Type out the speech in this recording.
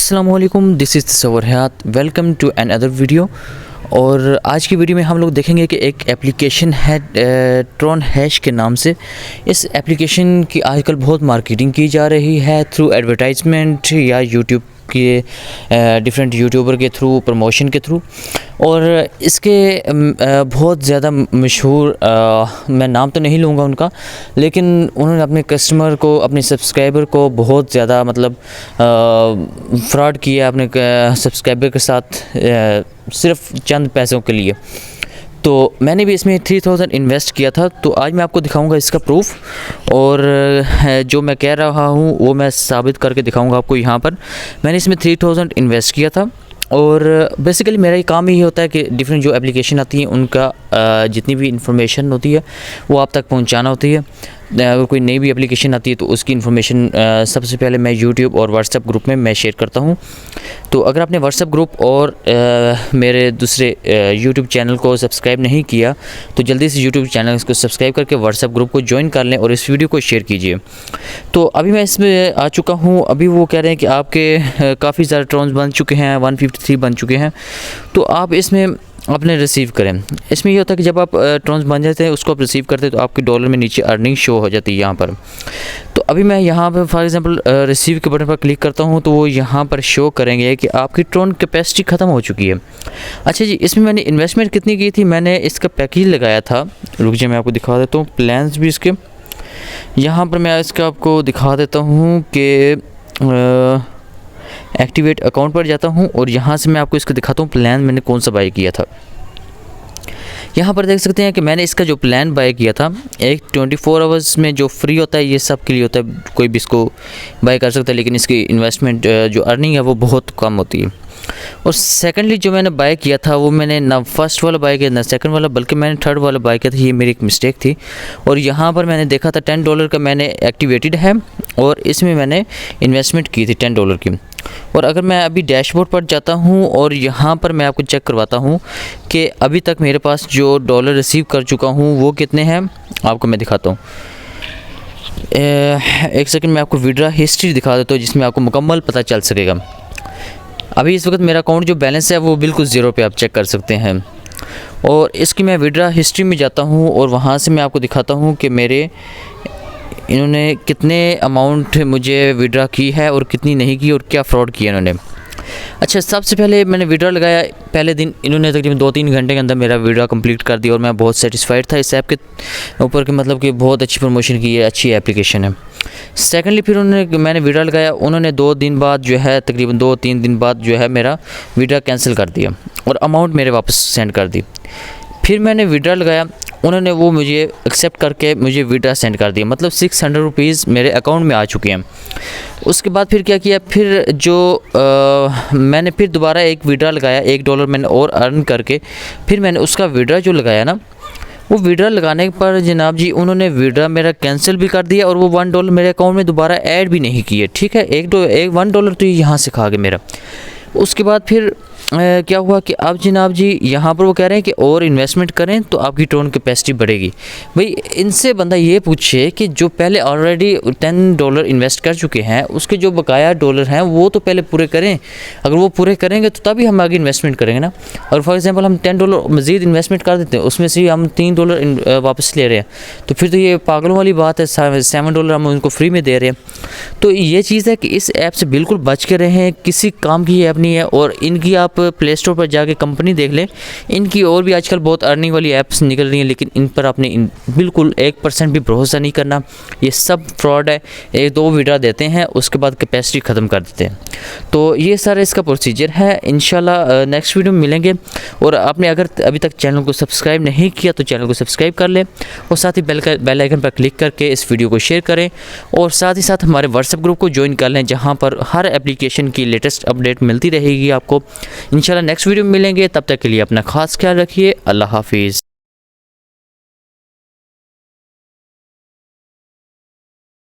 अस्सलाम वालेकुम, this is Tasawwur Hayat. Welcome to another video. और आज की वीडियो में हम लोग देखेंगे कि एक एप्लीकेशन है ट्रॉन हैश के नाम से। इस एप्लीकेशन की आजकल बहुत मार्केटिंग की जा रही है थ्रू एडवर्टाइजमेंट या यूट्यूब के डिफरेंट यूट्यूबर के थ्रू, प्रमोशन के थ्रू। और इसके बहुत ज़्यादा मशहूर, मैं नाम तो नहीं लूँगा उनका, लेकिन उन्होंने अपने कस्टमर को, अपने सब्सक्राइबर को बहुत ज़्यादा फ्रॉड किया अपने सब्सक्राइबर के साथ सिर्फ चंद पैसों के लिए। तो मैंने भी इसमें 3000 इन्वेस्ट किया था। तो आज मैं आपको दिखाऊंगा इसका प्रूफ, और जो मैं कह रहा हूँ वो मैं साबित करके दिखाऊंगा आपको। यहाँ पर मैंने इसमें 3000 इन्वेस्ट किया था, और बेसिकली मेरा ये काम ही होता है कि डिफरेंट जो एप्लीकेशन आती हैं उनका जितनी भी इंफॉर्मेशन होती है वो आप तक पहुंचाना होती है। अगर कोई नई भी एप्लीकेशन आती है तो उसकी इन्फॉर्मेशन सबसे पहले मैं यूट्यूब और व्हाट्सएप ग्रुप में मैं शेयर करता हूं। तो अगर आपने व्हाट्सएप ग्रुप और मेरे दूसरे यूट्यूब चैनल को सब्सक्राइब नहीं किया तो जल्दी से यूट्यूब चैनल को सब्सक्राइब करके व्हाट्सएप ग्रुप को ज्वाइन कर लें और इस वीडियो को शेयर कीजिए। तो अभी मैं इसमें आ चुका हूँ। अभी वो कह रहे हैं कि आपके काफ़ी ज़्यादा ट्रॉन्स बन चुके हैं, 153 बन चुके हैं। तो आप इसमें अपने रिसीव करें। इसमें ये होता है कि जब आप ट्रॉन्स बन जाते हैं उसको आप रिसीव करते हैं तो आपके डॉलर में नीचे अर्निंग शो हो जाती है यहाँ पर। तो अभी मैं यहाँ पर फॉर एग्जांपल रिसीव के बटन पर क्लिक करता हूँ तो वो यहाँ पर शो करेंगे कि आपकी ट्रॉन कैपेसिटी ख़त्म हो चुकी है। अच्छा जी, इसमें मैंने इन्वेस्टमेंट कितनी की थी? मैंने इसका पैकेज लगाया था, रुक जाइए मैं आपको दिखा देता हूँ प्लान्स भी इसके। यहाँ पर मैं इसका आपको दिखा देता हूँ कि एक्टिवेट अकाउंट पर जाता हूँ और यहाँ से मैं आपको इसको दिखाता हूँ प्लान मैंने कौन सा बाय किया था। यहाँ पर देख सकते हैं कि मैंने इसका जो प्लान बाय किया था, एक 24 आवर्स में जो फ्री होता है, ये सब के लिए होता है, कोई भी इसको बाय कर सकता है, लेकिन इसकी इन्वेस्टमेंट जो अर्निंग है वो बहुत कम होती है। और सेकंडली जो मैंने बाय किया था वो मैंने ना फर्स्ट वाला बाय किया ना सेकंड वाला, बल्कि मैंने थर्ड वाला बाय किया था। ये मेरी एक मिस्टेक थी। और यहाँ पर मैंने देखा था $10 का मैंने एक्टिवेटेड है और इसमें मैंने इन्वेस्टमेंट की थी $10 की। और अगर मैं अभी डैशबोर्ड पर जाता हूँ और यहाँ पर मैं आपको चेक करवाता हूँ कि अभी तक मेरे पास जो डॉलर रिसीव कर चुका हूँ वो कितने हैं, आपको मैं दिखाता हूँ। एक सेकंड मैं आपको विड्रॉ हिस्ट्री दिखा देता हूँ जिसमें आपको मुकम्मल पता चल सकेगा। अभी इस वक्त मेरा अकाउंट जो बैलेंस है वो बिल्कुल ज़ीरो पे आप चेक कर सकते हैं। और इसकी मैं विड्रॉ हिस्ट्री में जाता हूँ और वहाँ से मैं आपको दिखाता हूँ कि मेरे इन्होंने कितने अमाउंट मुझे विड्रॉ की है और कितनी नहीं की और क्या फ्रॉड किया इन्होंने। अच्छा, सबसे पहले मैंने विड्रॉ लगाया पहले दिन, इन्होंने तकरीबन 2-3 घंटे के अंदर मेरा विड्रॉ कंप्लीट कर दिया और मैं बहुत सेटिस्फाइड था इस ऐप के ऊपर कि मतलब कि बहुत अच्छी प्रमोशन की है, अच्छी एप्लीकेशन है। सेकेंडली फिर मैंने विड्रॉ लगाया, उन्होंने 2 दिन बाद जो है, तकरीबन 2-3 दिन बाद जो है मेरा विड्रॉ कैंसिल कर दिया और अमाउंट मेरे वापस सेंड कर दी। फिर मैंने विड्रॉ लगाया, उन्होंने वो मुझे एक्सेप्ट करके मुझे विड्रॉ सेंड कर दिया, मतलब 600 रुपीज़ मेरे अकाउंट में आ चुके हैं। उसके बाद फिर क्या किया, फिर जो मैंने फिर दोबारा एक विड्रॉ लगाया, $1 मैंने और अर्न करके फिर मैंने उसका विड्रॉ जो लगाया ना, वो विड्रॉ लगाने पर जनाब जी उन्होंने विड्रॉ मेरा कैंसिल भी कर दिया और वो $1 मेरे अकाउंट में दोबारा ऐड भी नहीं किए। ठीक है, $1 तो यहाँ से खा गए मेरा। उसके बाद फिर क्या हुआ कि अब जनाब जी यहाँ पर वो कह रहे हैं कि और इन्वेस्टमेंट करें तो आपकी ट्रॉन कैपेसिटी बढ़ेगी। भाई इनसे बंदा ये पूछे कि जो पहले ऑलरेडी $10 इन्वेस्ट कर चुके हैं उसके जो बकाया डॉलर हैं वो तो पहले पूरे करें। अगर वो पूरे करेंगे तो तभी हम आगे इन्वेस्टमेंट करेंगे ना। और फॉर एग्जांपल हम $10 मज़ीद इन्वेस्टमेंट कर देते हैं, उसमें से हम $3 वापस ले रहे हैं, तो फिर तो ये पागलों वाली बात है। $7 हम उनको फ्री में दे रहे हैं। तो ये चीज़ है कि इस ऐप से बिल्कुल बच के रहें, किसी काम की ऐप नहीं है। और इनकी आप प्ले स्टोर पर जाके कंपनी देख लें, इनकी और भी आजकल बहुत अर्निंग वाली ऐप्स निकल रही हैं, लेकिन इन पर आपने बिल्कुल 1% भी भरोसा नहीं करना। ये सब फ्रॉड है। 1-2 विड्रॉ देते हैं, उसके बाद कैपेसिटी ख़त्म कर देते हैं। तो ये सारा इसका प्रोसीजर है। इंशाल्लाह नेक्स्ट वीडियो में मिलेंगे। और आपने अगर अभी तक चैनल को सब्सक्राइब नहीं किया तो चैनल को सब्सक्राइब कर लें और साथ ही बेल आइकन पर क्लिक करके इस वीडियो को शेयर करें और साथ ही साथ हमारे व्हाट्सएप ग्रुप को ज्वाइन कर लें, जहाँ पर हर एप्लीकेशन की लेटेस्ट अपडेट मिलती रहेगी आपको। इंशाल्लाह नेक्स्ट वीडियो में मिलेंगे, तब तक के लिए अपना खास ख्याल रखिए। अल्लाह हाफिज़।